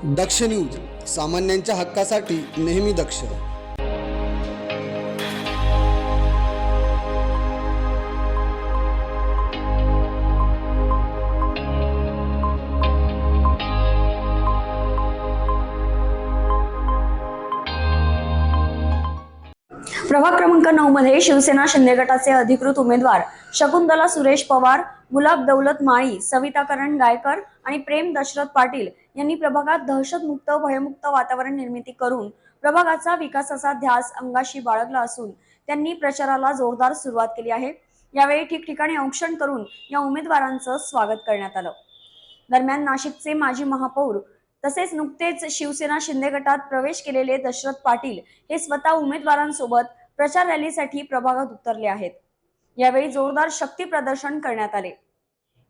दक्ष news, सामान्यांच्या हक्कासाठी नेहमी दक्ष. प्रभाग क्रमांक 9 मध्ये शिवसेना शिंदे गटाचे अधिकृत उमेदवार शकुंतला सुरेश पवार, गुलाब दौलत माळी, सविता करण गायकर आणि प्रेम दशरथ पाटील यांनी प्रभागात दहशतमुक्त भयमुक्त वातावरण निर्मिती करून प्रभागाचा विकासाचा ध्यास अंगाशी बाळगला असून त्यांनी प्रचाराला जोरदार सुरुवात केली आहे. यावेळी ठिकठिकाणी औक्षण करून या उमेदवारांचं स्वागत करण्यात आलं. दरम्यान नाशिकचे माजी महापौर तसेच नुकतेच शिवसेना शिंदे गटात प्रवेश केलेले दशरथ पाटील हे स्वतः उमेदवारांसोबत प्रचार रॅलीसाठी प्रभागात उतरले आहेत. यावेळी जोरदार शक्ती प्रदर्शन करण्यात आले.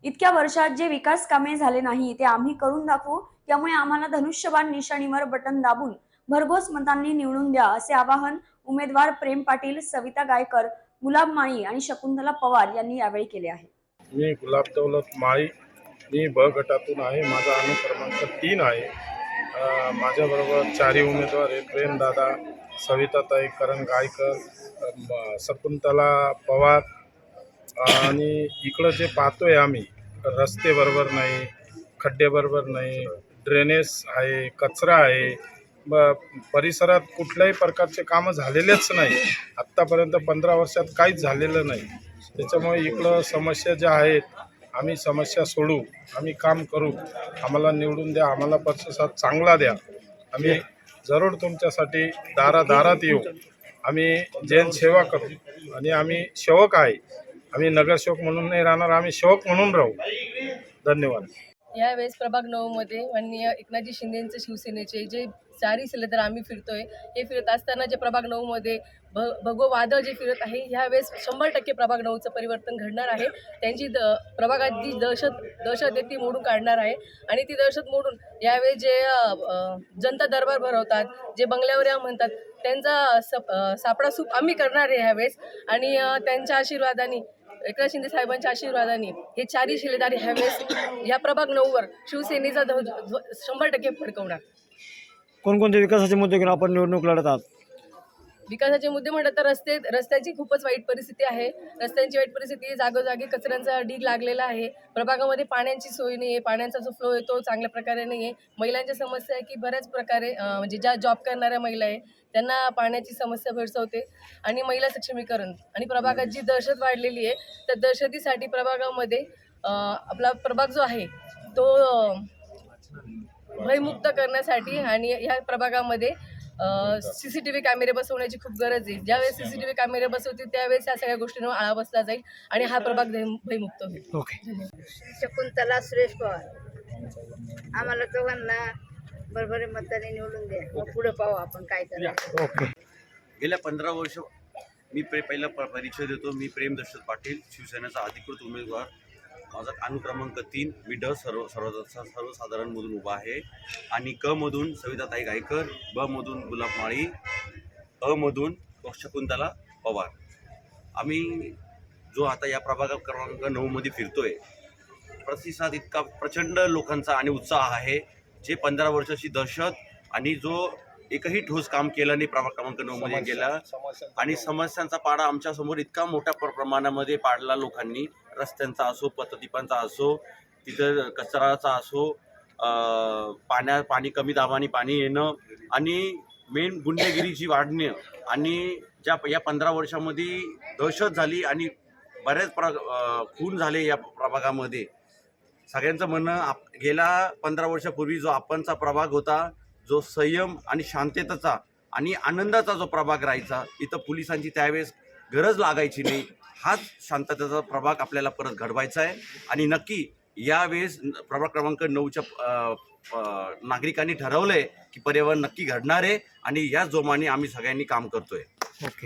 इतक्या वर्षात जे विकास कामे झाले नाही ते आम्ही करून दाखवू, त्यामुळे आम्हाला धनुष्यबाण निशाणीवर बटन दाबून भरघोस मतांनी निवडून द्या, असे आवाहन उमेदवार प्रेम पाटील, सविता गायकर, गुलाब माळी आणि शकुंतला पवार यांनी यावेळी केले आहे. मी गुलाब दौलत माळी, मी ब गटातून आहे. माझा क्रमांक 3 आहे. माझ्याबरोबर 4 उमेदवार आहेत. प्रेमदादा, सविताताई करण गायकर, शकुंतला पवार. आणि इकडं जे पाहतोय आम्ही, रस्ते बरोबर नाही, खड्डे बरोबर नाही, ड्रेनेज आहे, कचरा आहे, परिसरात कुठल्याही प्रकारचे कामं झालेलेच नाही. आत्तापर्यंत 15 वर्षात काहीच झालेलं नाही. त्याच्यामुळे इकडं समस्या ज्या आहेत, आम्ही समस्या सोडू, आम्ही काम करू. आम्हाला निवडून द्या, आम्हाला प्रतिसाद चांगला द्या. आम्ही जरूर तुमच्यासाठी दारादारात येऊ. आम्ही जनसेवा करू आणि आम्ही सेवक आहे. आम्ही नगरसेवक म्हणून नाही राहणार, आम्ही सेवक म्हणून राहू. धन्यवाद. यावेळेस प्रभाग 9 मध्ये माननीय एकनाथजी शिंदेंचे शिवसेनेचे जे 4 सिलेंडर आम्ही फिरतोय, हे फिरत असताना जे प्रभाग 9 मध्ये भगवं वादळ जे फिरत आहे, ह्यावेळेस 100% प्रभाग 9चं परिवर्तन घडणार आहे. त्यांची प्रभागात जी दहशत आहे ती मोडून काढणार आहे. आणि ती दहशत मोडून यावेळेस जे जनता दरबार भरवतात, जे बंगल्यावर या म्हणतात, त्यांचा सापडा सूप आम्ही करणार आहे ह्यावेळेस. आणि त्यांच्या आशीर्वादाने, एकनाथ शिंदे साहेबांच्या आशीर्वादाने हे 4 शिलेदार ह्यावेळेस या प्रभाग 9वर शिवसेनेचा 100% फडकवणार. कोणकोणते विकासाचे मुद्दे घेऊन आपण निवडणूक लढत आहात? विकासाचे मुद्दे म्हटलं तर रस्त्याची खूपच वाईट परिस्थिती आहे. रस्त्यांची वाईट परिस्थिती, जागोजागी कचऱ्यांचा ढीग लागलेला आहे. प्रभागामध्ये पाण्याची सोय नाही आहे, पाण्याचा जो फ्लो आहे तो चांगल्या प्रकारे नाही आहे. महिलांची समस्या आहे की बऱ्याच प्रकारे म्हणजे ज्या जॉब करणाऱ्या महिला आहे त्यांना पाण्याची समस्या भेडसावते. आणि महिला सक्षमीकरण आणि प्रभागात जी दहशत वाढलेली आहे, त्या दहशतीसाठी प्रभागामध्ये आपला प्रभाग जो आहे तो भयमुक्त करण्यासाठी आणि ह्या प्रभागामध्ये CCTV कॅमेरे बसवण्याची खूप गरज आहे. ज्यावेळेस CCTV कॅमेरे बसवतील त्यावेळेस या सगळ्या गोष्टींवर आळा बसला जाईल आणि हा प्रभाग भयमुक्त होईल. ओके. शकुंतला सुरेश पवार, आम्हाला दोघांना बरोबर मताने निवडून द्या, मग पुढे पाहू आपण काय करायचं. ओके. गेल्या 15 वर्ष मी पहिला परिचय देतो. मी प्रेम दशरथ पाटील, शिवसेनेचा अधिकृत उमेदवार. माझा क्रमांक 3. मी सर्वसाधारणमधून उभा आहे. आणि क मधून सविताताई गायकर, ब मधून गुलाब माळी, अ मधून शकुंतला पवार. आम्ही जो आता या प्रभाग क्रमांक 9 मध्ये फिरतोय, प्रतिसाद इतका प्रचंड लोकांचा आणि उत्साह आहे. जे 15 वर्षाची दहशत आणि जो एकही ठोस काम केलं नाही प्रभाग क्रमांक 9 मध्ये गेला, आणि समस्यांचा पाडा आमच्यासमोर इतका मोठ्या प्रमाणामध्ये पाडला लोकांनी. रस्त्यांचा असो, पथदीपांचा असो, तिथं कचराचा असो, पाणी कमी दाबाने पाणी येणं, आणि मेन गुंडेगिरीची वाढणे. आणि या 15 वर्षामध्ये दहशत झाली आणि बऱ्याच खून झाले या प्रभागामध्ये. सगळ्यांचं म्हणणं, गेल्या 15 वर्षापूर्वी जो आपणचा प्रभाग होता, जो संयम आणि शांततेचा आणि आनंदाचा जो प्रभाग राहायचा, इथं पोलिसांची त्यावेळेस गरज लागायची नाही. हाच शांततेचा प्रभाग आपल्याला परत घडवायचा आहे. आणि नक्की यावेळेस प्रभाग क्रमांक 9च्या नागरिकांनी ठरवलं आहे की पर्यावरण नक्की घडणार आहे, आणि याच जोमाने आम्ही सगळ्यांनी काम करतोय. ओके.